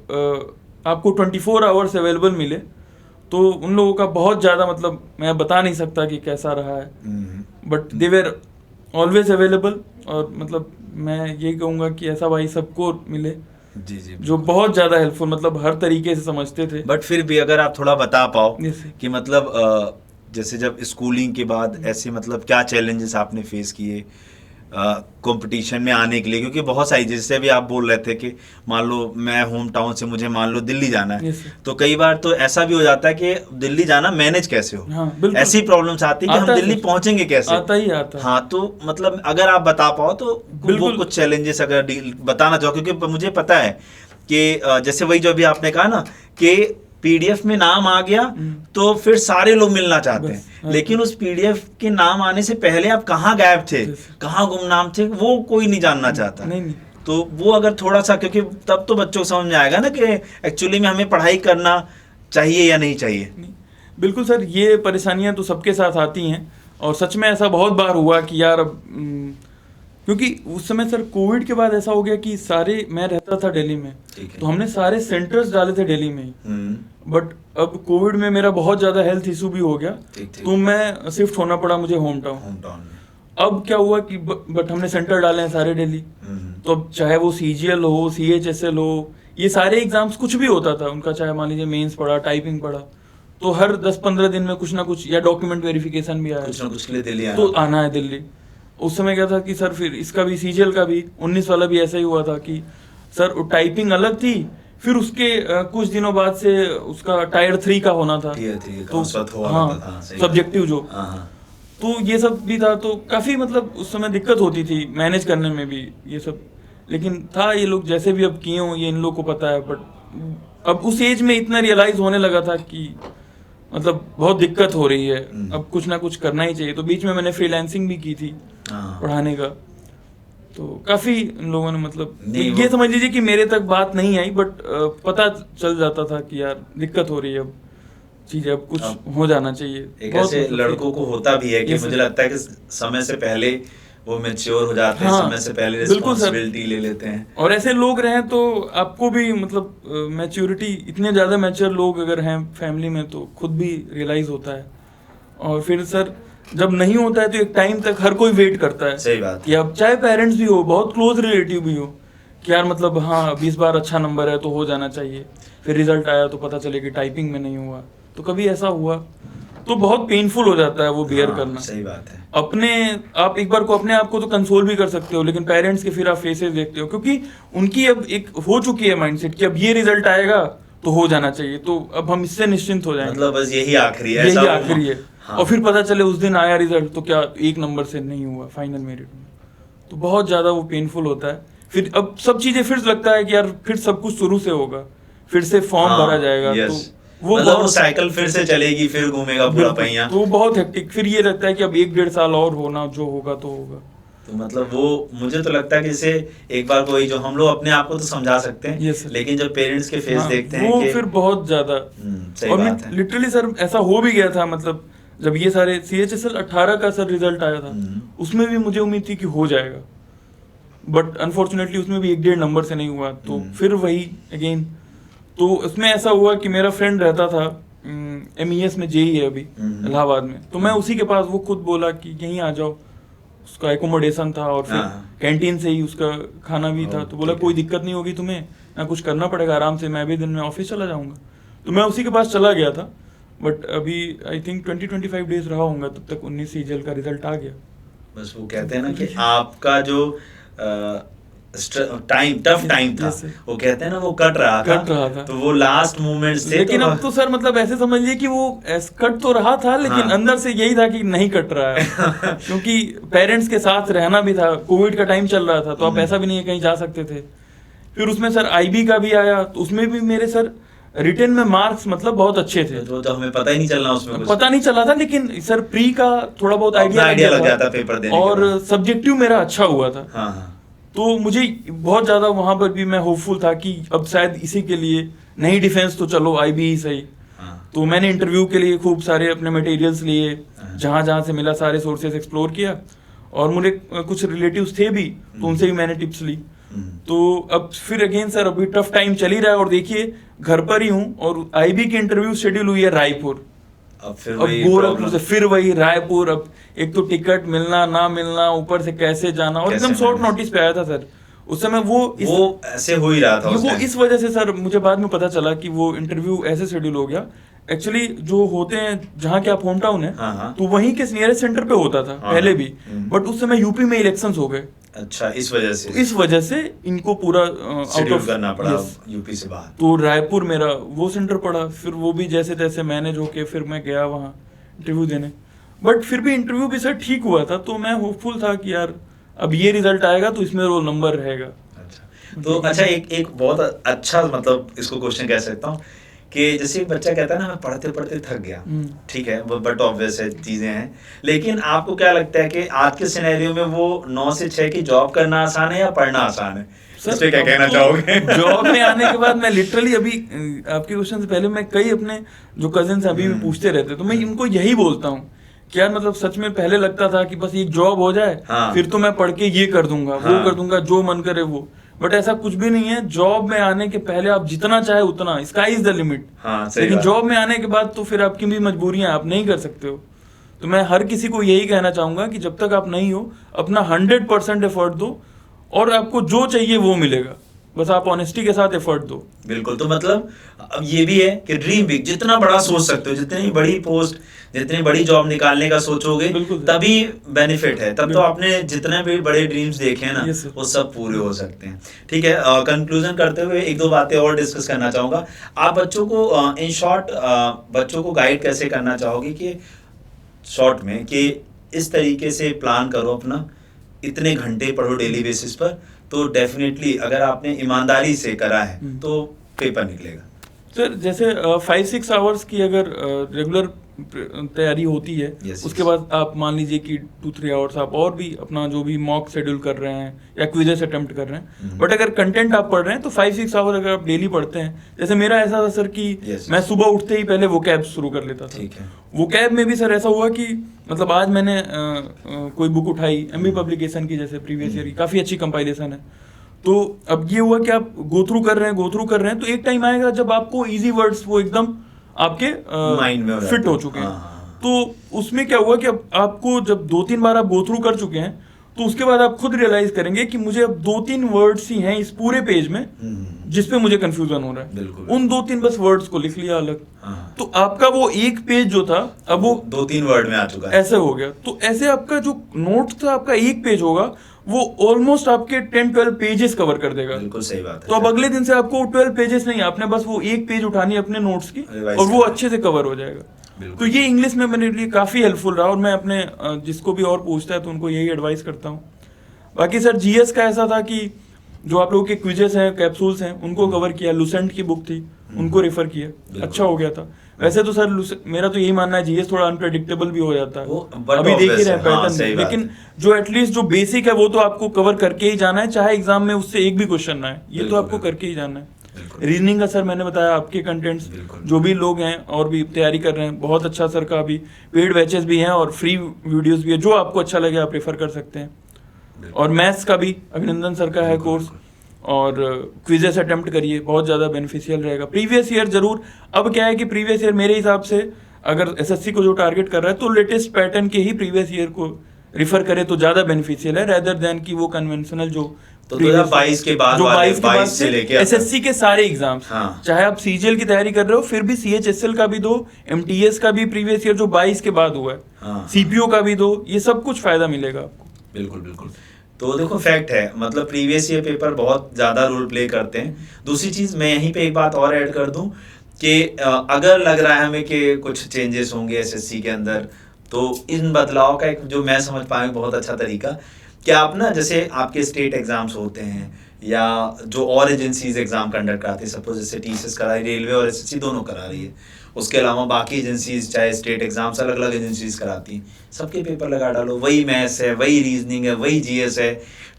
आपको 24 आवर्स अवेलेबल मिले, तो उन लोगों का बहुत ज़्यादा मतलब मैं बता नहीं सकता कि कैसा रहा है, but they were always available. और मतलब मैं ये कहूँगा कि ऐसा भाई सबको मिले जी, जो बहुत ज़्यादा हेल्पफुल, मतलब हर तरीके से समझते थे। बट फिर भी अगर आप थोड़ा बता पाओ कि मतलब जैसे जब स्कूलिंग के बाद ऐसे मतलब क्या चैलेंजेस आपने फेस किए कंपटीशन में आने के लिए, क्योंकि बहुत सारी, जैसे अभी आप बोल रहे थे कि मान लो मैं होम टाउन से मुझे मान लो दिल्ली जाना है, तो कई बार तो ऐसा भी हो जाता है कि दिल्ली जाना मैनेज कैसे हो। हाँ, ऐसी प्रॉब्लम्स आती है कि हम दिल्ली पहुंचेंगे कैसे। आता ही आता। हाँ, तो मतलब अगर आप बता पाओ तो वो कुछ चैलेंजेस अगर बताना चाहो, क्योंकि मुझे पता है कि जैसे वही जो अभी आपने कहा ना कि पीडीएफ में नाम आ गया तो फिर सारे लोग मिलना चाहते हैं, लेकिन उस पीडीएफ के नाम आने से पहले आप कहाँ गायब थे, कहाँ गुमनाम थे, वो कोई नहीं जानना चाहता। नहीं। तो वो अगर थोड़ा सा, क्योंकि तब तो बच्चों को समझ में आएगा ना कि एक्चुअली में हमें पढ़ाई करना चाहिए या नहीं चाहिए। बिल्कुल सर, ये परेशानियां तो सबके साथ आती हैं, और सच में ऐसा बहुत बार हुआ कि यार क्योंकि उस समय सर कोविड के बाद ऐसा हो गया कि सारे, मैं रहता था दिल्ली में, तो हमने सारे सेंटर्स डाले थे दिल्ली में ही, बट अब कोविड में मेरा बहुत ज़्यादा हेल्थ इशू भी हो गया, तो मैं शिफ्ट होना पड़ा मुझे होम टाउन। अब क्या हुआ कि बट हमने सेंटर डाले हैं सारे दिल्ली, तो अब चाहे वो CGL हो, CHSL हो, ये सारे एग्जाम्स कुछ भी होता था उनका, चाहे मान लीजिए मेंस पढ़ा, टाइपिंग पढ़ा, तो हर 10-15 दिन में कुछ ना कुछ, या डॉक्यूमेंट वेरिफिकेशन भी आया, कुछ ना कुछ के लिए दिल्ली तो आना है दिल्ली। उस समय क्या था कि सर फिर इसका भी CGL का भी 19 वाला भी ऐसा ही हुआ था कि सर टाइपिंग अलग थी, फिर उसके कुछ दिनों बाद से उसका टायर 3 का होना था, तो हाँ सब्जेक्टिव जो, तो ये सब भी था, तो काफ़ी मतलब उस समय दिक्कत होती थी मैनेज करने में भी ये सब, लेकिन था ये लोग जैसे भी अब किए हों, ये इन लोग को पता है, बट अब उस एज में इतना रियलाइज होने लगा था कि मतलब बहुत दिक्कत हो रही है, अब कुछ ना कुछ करना ही चाहिए। तो बीच में मैंने फ्रीलांसिंग भी की थी पढ़ाने का, तो काफ़ी लोगों ने मतलब ये समझ लीजिए कि मेरे तक बात नहीं आई, बट पता चल जाता था कि यार दिक्कत हो रही है, अब चीज़ें अब कुछ हो जाना चाहिए। एक ऐसे लड़कों को होता भी है कि मुझे लगता है कि समय से पहले वो मैच्योर हो जाते हैं, समय से पहले रिस्पांसिबिलिटी ले लेते हैं, और ऐसे लोग रहें तो आपको भी मतलब मैच्योरिटी, इतने ज़्यादा मैच्योर लोग अगर हैं फैमिली में तो खुद भी रियलाइज़ होता है। और फिर सर जब नहीं होता है तो एक टाइम तक हर कोई वेट करता है, सही बात, कि अब चाहे पेरेंट्स भी हो, बहुत क्लोज रिलेटिव भी हो, कि यार मतलब हाँ 20 बार अच्छा नंबर है तो हो जाना चाहिए, फिर रिजल्ट आया तो पता चले कि टाइपिंग में नहीं हुआ, तो कभी ऐसा हुआ तो बहुत पेनफुल हो जाता है वो बियर करना। सही बात है। अपने आप एक बार को अपने आप को तो कंसोल भी कर सकते हो, लेकिन पेरेंट्स के फिर आप फेसेस देखते हो, क्योंकि उनकी अब एक हो चुकी है माइंडसेट कि अब ये रिजल्ट आएगा तो हो जाना चाहिए, तो अब हम इससे निश्चिंत हो जाएंगे, मतलब बस यही आखिरी है, यही आखिरी है। हाँ। और फिर पता चले उस दिन आया रिजल्ट तो क्या 1 नंबर से नहीं हुआ फाइनल मेरिट में, तो बहुत ज़्यादा वो पेनफुल होता है। फिर अब सब चीज़ें फिर लगता है कि यार फिर सब कुछ शुरू से होगा, फिर से फॉर्म भरा जाएगा, तो वो मतलब साइकिल फिर से चलेगी, फिर घूमेगा पूरा पहिया, तो बहुत हेक्टिक। फिर ये रहता है कि अब 1-1.5 साल और होना, जो होगा तो होगा। तो मतलब वो मुझे तो लगता है कि जैसे एक बार कोई जो हम लोग अपने आप को तो समझा सकते हैं, लेकिन जब पेरेंट्स के फेस देखते हैं वो फिर बहुत ज्यादा। और लिटरली सर ऐसा हो भी गया था, मतलब जब ये सारे CHSL 18 का सर रिजल्ट आया था, उसमें भी मुझे उम्मीद थी कि हो जाएगा, बट अनफॉर्चुनेटली उसमें भी 1-1.5 नंबर से नहीं हुआ। तो फिर वही अगेन, तो उसमें ऐसा हुआ कि मेरा फ्रेंड रहता था MES में, JEE है अभी इलाहाबाद में, तो मैं उसी के पास, वो खुद बोला कि यहीं आ जाओ, उसका एकोमोडेशन था और फिर कैंटीन से ही उसका खाना भी था, तो बोला कोई दिक्कत नहीं होगी तुम्हें, ना कुछ करना पड़ेगा, आराम से, मैं भी दिन में ऑफिस चला जाऊंगा। तो मैं उसी के पास चला गया था, बट अभी आई थिंक 20-25 डेज रहा होऊंगा, तब तक 19 CGL का रिजल्ट आ गया। बस वो कहते हैं ना कि आपका जो टफ टाइम था, वो कहते हैं ना वो कट रहा था, तो वो लास्ट मोमेंट्स थे। लेकिन अब तो सर मतलब ऐसे समझिए कि वो कट तो रहा था, लेकिन अंदर से यही था कि नहीं कट रहा है क्योंकि पेरेंट्स के साथ रहना भी था, कोविड का टाइम चल रहा था, तो आप ऐसा भी नहीं है कहीं जा सकते थे। फिर उसमें सर IB का भी आया, तो उसमें भी मेरे सर रिटन में मार्क्स मतलब बहुत अच्छे थे, तो हमें पता ही नहीं चलना, उसमें पता नहीं चला था, लेकिन सर प्री का थोड़ा बहुत आइडिया लग जाता पेपर देने, और सब्जेक्टिव मेरा अच्छा हुआ था। तो मुझे बहुत ज़्यादा वहाँ पर भी मैं होपफुल था कि अब शायद इसी के लिए नहीं डिफेंस तो चलो IB ही सही। तो मैंने इंटरव्यू के लिए खूब सारे अपने मटेरियल्स लिए, जहाँ जहाँ से मिला सारे सोर्सेज एक्सप्लोर किया, और मुझे कुछ रिलेटिव्स थे भी, तो उनसे भी मैंने टिप्स ली। तो अब फिर अगेन सर अभी टफ टाइम चल ही रहा है, और देखिए घर पर ही हूँ, और IB की इंटरव्यू शेड्यूल हुई है रायपुर, अब गोरखपुर से फिर वही रायपुर। अब एक तो टिकट मिलना ना मिलना, ऊपर से कैसे जाना, और एकदम शॉर्ट नोटिस पे आया था सर उस समय। वो ऐसे हो ही रहा था, वो इस वजह से सर मुझे बाद में पता चला कि वो इंटरव्यू ऐसे शेड्यूल हो गया। एक्चुअली जो होते हैं जहाँ के आप होम टाउन है, तो वहीं के नियरेस्ट सेंटर पे होता था पहले भी, बट उस समय यूपी में इलेक्शंस हो गए। अच्छा, इस वजह से इनको पूरा आउट ऑफ करना पड़ा यूपी से बाहर। तो रायपुर मेरा वो सेंटर पड़ा, फिर वो भी जैसे तैसे मैनेज होके फिर मैं गया वहाँ इंटरव्यू देने, बट फिर भी इंटरव्यू भी सर ठीक हुआ था। तो मैं होपफुल था कि यार अब ये रिजल्ट आएगा तो इसमें रोल नंबर रहेगा। अच्छा, तो अच्छा, एक बहुत अच्छा मतलब इसको क्वेश्चन कह सकता हूँ कि जैसे एक बच्चा कहता है ना, मैं पढ़ते पढ़ते थक गया, ठीक है, वो बट ऑब्वियस है, चीजें हैं, लेकिन आपको क्या लगता है कि आज के सिनेरियो में वो 9 से 6 की जॉब करना आसान है या पढ़ना आसान है? इस पे क्या कहना चाहोगे? जॉब में आने के बाद मैं लिटरली अभी आपके क्वेश्चन से पहले मैं कई अपने जो कजिन्स अभी भी पूछते रहते, तो मैं उनको यही बोलता हूँ कि यार मतलब सच में पहले लगता था कि बस एक जॉब हो जाए, फिर तो मैं पढ़ के ये कर दूंगा, वो कर दूंगा, जो मन करे वो, बट ऐसा कुछ भी नहीं है। जॉब में आने के पहले आप जितना चाहे उतना, स्काई इज द लिमिट। लेकिन जॉब में आने के बाद तो फिर आपकी भी मजबूरियां, आप नहीं कर सकते हो। तो मैं हर किसी को यही कहना चाहूंगा कि जब तक आप नहीं हो, अपना 100% एफर्ट दो और आपको जो चाहिए वो मिलेगा, बस आप ऑनेस्टी के साथ एफर्ट दो। बिल्कुल। तो मतलब अब ये भी है कि ड्रीम बिग, जितना बड़ा सोच सकते हो, जितनी बड़ी पोस्ट, जितनी बड़ी जॉब निकालने का सोचोगे तभी बेनिफिट है, तब तो आपने जितने भी बड़े ड्रीम्स देखे हैं ना, वो सब पूरे हो सकते हैं। ठीक है, कंक्लूजन करते हुए एक दो बातें और डिस्कस करना चाहूंगा। आप बच्चों को इन शॉर्ट बच्चों को गाइड कैसे करना चाहोगे कि शॉर्ट में कि इस तरीके से प्लान करो अपना, इतने घंटे पढ़ो डेली बेसिस पर, तो डेफिनेटली अगर आपने ईमानदारी से करा है तो पेपर निकलेगा। सर जैसे 5-6 आवर्स की अगर रेगुलर तैयारी होती है, उसके बाद आप मान लीजिए कि 2-3 आवर्स आप और भी अपना जो भी मॉक शेड्यूल कर रहे हैं या क्विजेस अटेम्प्ट कर रहे हैं, बट अगर कंटेंट आप पढ़ रहे हैं तो 5-6 आवर अगर आप डेली पढ़ते हैं, जैसे मेरा ऐसा था सर कि मैं सुबह उठते ही पहले वोकैब शुरू कर लेता था। वोकैब में भी सर ऐसा हुआ कि मतलब आज मैंने कोई बुक उठाई एमबी पब्लिकेशन की, जैसे प्रीवियस ईयर की काफ़ी अच्छी कंपाइलेशन है, तो अब ये हुआ कि आप गो थ्रू कर रहे हैं, तो एक टाइम आएगा जब आपको इजी वर्ड्स वो एकदम आपके माइंड में फिट हो चुके हैं। तो उसमें क्या हुआ कि अब आपको जब 2-3 बार आप गो थ्रू कर चुके हैं, तो उसके बाद आप खुद रियलाइज करेंगे कि मुझे अब 2-3 वर्ड्स ही हैं इस पूरे पेज में जिसपे मुझे कंफ्यूजन हो रहा है, उन 2-3 बस वर्ड्स को लिख लिया अलग, तो आपका वो एक पेज जो था अब वो 2-3 वर्ड में आ चुका है, ऐसे हो गया। तो ऐसे आपका जो नोट था, आपका एक पेज होगा, वो ऑलमोस्ट आपके 10-12 पेजेस कवर कर देगा। बिल्कुल सही बात है। तो अब अगले दिन से आपको 12 पेजेस नहीं, आपने बस वो एक पेज उठानी है अपने नोट्स की और वो अच्छे से कवर हो जाएगा। तो ये इंग्लिश में मेरे लिए काफी हेल्पफुल रहा और मैं अपने जिसको भी और पूछता है तो उनको यही एडवाइस करता हूँ। बाकी सर जीएस का ऐसा था कि जो आप लोगों के क्विजेस हैं, कैप्सूल्स हैं, उनको कवर किया, लुसेंट की बुक थी उनको रेफर किया, अच्छा हो गया था। वैसे तो सर मेरा तो यही मानना है जीएस थोड़ा अनप्रेडिक्टेबल भी हो जाता है, अभी देख ही रहे हैं पैटर्न, लेकिन जो एटलीस्ट जो बेसिक है वो तो आपको कवर करके ही जाना है, चाहे एग्जाम में उससे एक भी क्वेश्चन ना है, ये तो आपको करके ही जाना है। रीजनिंग का सर मैंने बताया, आपके कंटेंट्स जो भी लोग हैं और भी तैयारी कर रहे हैं, बहुत अच्छा सर का अभी पेड बैचेस भी हैं और फ्री वीडियोस भी है, जो आपको अच्छा लगे आप रेफर कर सकते हैं। और मैथ्स का भी अभिनंदन सर का है कोर्स, और क्विजेस अटेम्प्ट करिए, बहुत ज़्यादा बेनिफिशियल रहेगा। प्रीवियस ईयर जरूर, अब क्या है कि प्रीवियस ईयर मेरे हिसाब से अगर एसएससी को जो टारगेट कर रहा है तो लेटेस्ट पैटर्न के ही प्रीवियस ईयर को रिफर करे तो ज़्यादा बेनिफिशियल है, रेदर देन कि वो कन्वेंशनल जो तो 2022 के बाद, 22 से लेके एसएससी के सारे एग्जाम्स, चाहे आप सीजीएल की तैयारी कर रहे हो फिर भी सीएचएसएल का भी दो, एमटीएस का भी प्रीवियस ईयर जो 22 के बाद हुआ है, सीपीओ का भी दो, ये सब कुछ फायदा मिलेगा आपको। बिल्कुल बिल्कुल। तो देखो फैक्ट है, मतलब प्रीवियस ईयर पेपर बहुत ज़्यादा रोल प्ले करते हैं। दूसरी चीज़ मैं यहीं पे एक बात और ऐड कर दूं कि अगर लग रहा है हमें कि कुछ चेंजेस होंगे एसएससी के अंदर, तो इन बदलाव का एक जो मैं समझ पाया बहुत अच्छा तरीका, कि आप ना जैसे आपके स्टेट एग्जाम्स होते हैं या जो और एजेंसीज एग्जाम कंडक्ट कराती है, सपोज जैसे टीसीएस करा रही, रेलवे और एसएससी दोनों करा रही है, उसके अलावा बाकी एजेंसीज चाहे स्टेट एग्जाम्स अलग अलग एजेंसीज कराती हैं, सबके पेपर लगा डालो, वही मैथ्स है, वही रीजनिंग है, वही जीएस है,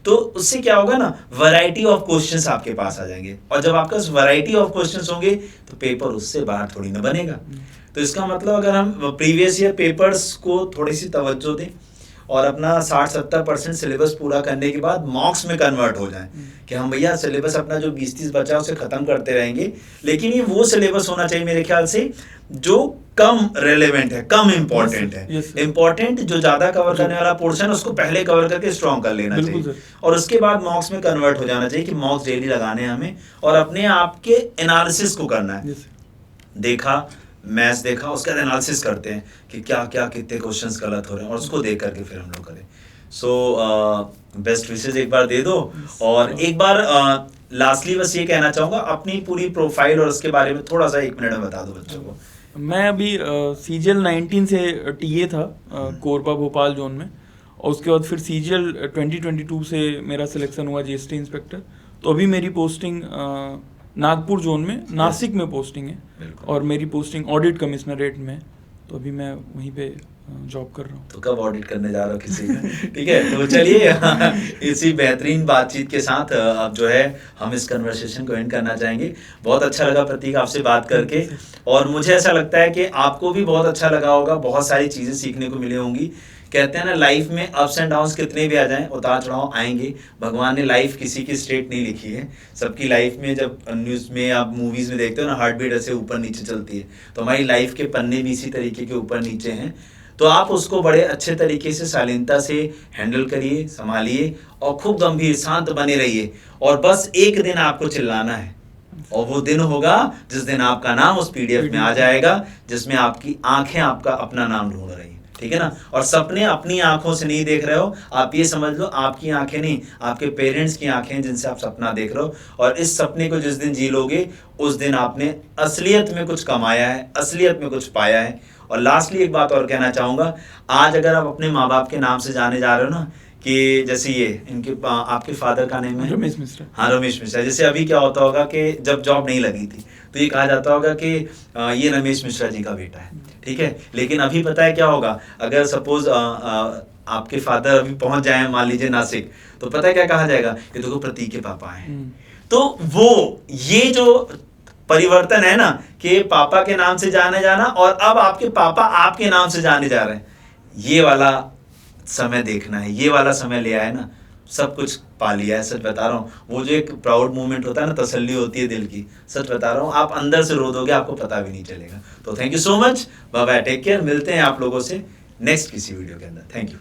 तो उससे क्या होगा ना, वैरायटी ऑफ क्वेश्चंस आपके पास आ जाएंगे, और जब आपके पास वैरायटी ऑफ क्वेश्चंस होंगे तो पेपर उससे बाहर थोड़ी ना बनेगा। तो इसका मतलब अगर हम प्रीवियस ईयर पेपर्स को थोड़ी सी तवज्जो दें और अपना 60-70% सिलेबस पूरा करने के बाद मॉक्स में कन्वर्ट हो जाए कि हम भैया सिलेबस अपना जो 20-30 बचा उसे खत्म करते रहेंगे, लेकिन ये वो सिलेबस होना चाहिए मेरे ख्याल से जो कम रेलेवेंट है, कम इम्पोर्टेंट है। इम्पोर्टेंट जो ज्यादा कवर करने वाला पोर्शन है उसको पहले कवर करके स्ट्रॉन्ग कर लेना चाहिए और उसके बाद मॉक्स में कन्वर्ट हो जाना चाहिए कि मॉक्स डेली लगाने हैं हमें और अपने आप के एनालिसिस को करना है। देखा मैथ्स देखा, उसका एनालिसिस करते हैं कि क्या क्या कितने क्वेश्चंस गलत हो रहे हैं और उसको देख करके फिर हम लोग करें। सो बेस्ट विशेस एक बार दे दो और एक बार लास्टली बस ये कहना चाहूँगा अपनी पूरी प्रोफाइल और उसके बारे में थोड़ा सा 1 मिनट में बता दो बच्चों को। मैं अभी सीजीएल 19 से टीए था कोरबा भोपाल जोन में, और उसके बाद फिर सीजीएल 2022 से मेरा सिलेक्शन हुआ जीएसटी इंस्पेक्टर, तो अभी मेरी पोस्टिंग नागपुर जोन में, नासिक में पोस्टिंग है, बिल्कुल। और मेरी पोस्टिंग ऑडिट कमिश्नरेट में है। तो अभी मैं वहीं पे जॉब कर रहा हूँ। तो कब ऑडिट करने जा रहा हो किसी का? ठीक है, तो चलिए इसी बेहतरीन बातचीत के साथ अब जो है हम इस कन्वर्सेशन को एंड करना चाहेंगे। बहुत अच्छा लगा प्रतीक आपसे बात करके, और मुझे ऐसा लगता है कि आपको भी बहुत अच्छा लगा होगा, बहुत सारी चीज़ें सीखने को मिली होंगी। कहते हैं ना, लाइफ में अप्स एंड डाउन्स कितने भी आ जाएं, उतार चढ़ाव आएंगे। भगवान ने लाइफ किसी की स्ट्रेट नहीं लिखी है। सबकी लाइफ में, जब न्यूज़ में आप मूवीज़ में देखते हो ना, हार्ट बीट ऐसे ऊपर नीचे चलती है, तो हमारी लाइफ के पन्ने भी इसी तरीके के ऊपर नीचे हैं। तो आप उसको बड़े अच्छे तरीके से, शालीनता से हैंडल करिए, संभालिए, और खूब गंभीर शांत बने रहिए। और बस एक दिन आपको चिल्लाना है, और वो दिन होगा जिस दिन आपका नाम उस पीडीएफ में आ जाएगा, जिसमें आपकी आंखें आपका अपना नाम ढूंढ रही हैं। ठीक है ना? और सपने अपनी आंखों से नहीं देख रहे हो, आप ये समझ लो आपकी आंखें नहीं, आपके पेरेंट्स की आंखें हैं जिनसे आप सपना देख रहे हो। और इस सपने को जिस दिन जी लोगे, उस दिन आपने असलियत में कुछ कमाया है, असलियत में कुछ पाया है। और लास्टली एक बात और कहना चाहूँगा, आज अगर आप अपने माँ बाप के नाम से जाने जा रहे हो ना, कि जैसे ये इनके आपके फादर का नेम है रमेश मिश्रा। हाँ, रमेश मिश्रा। जैसे अभी क्या होता होगा कि जब जॉब नहीं लगी थी तो ये कहा जाता होगा कि ये रमेश मिश्रा जी का बेटा है। ठीक है, लेकिन अभी पता है क्या होगा, अगर सपोज आपके फादर अभी पहुंच जाए मान लीजिए नासिक, तो पता है क्या कहा जाएगा, ये देखो प्रतीक के पापा हैं। तो वो ये जो परिवर्तन है ना, कि पापा के नाम से जाने जाना, और अब आपके पापा आपके नाम से जाने जा रहे हैं, ये वाला समय देखना है, ये वाला समय लिया है ना, सब कुछ पा लिया है। सच बता रहा हूँ, वो जो एक प्राउड मोमेंट होता है ना, तसल्ली होती है दिल की, सच बता रहा हूँ, आप अंदर से रो दोगे, आपको पता भी नहीं चलेगा। तो thank you so much, bye bye, take care. मिलते हैं आप लोगों से नेक्स्ट किसी वीडियो के अंदर। Thank you.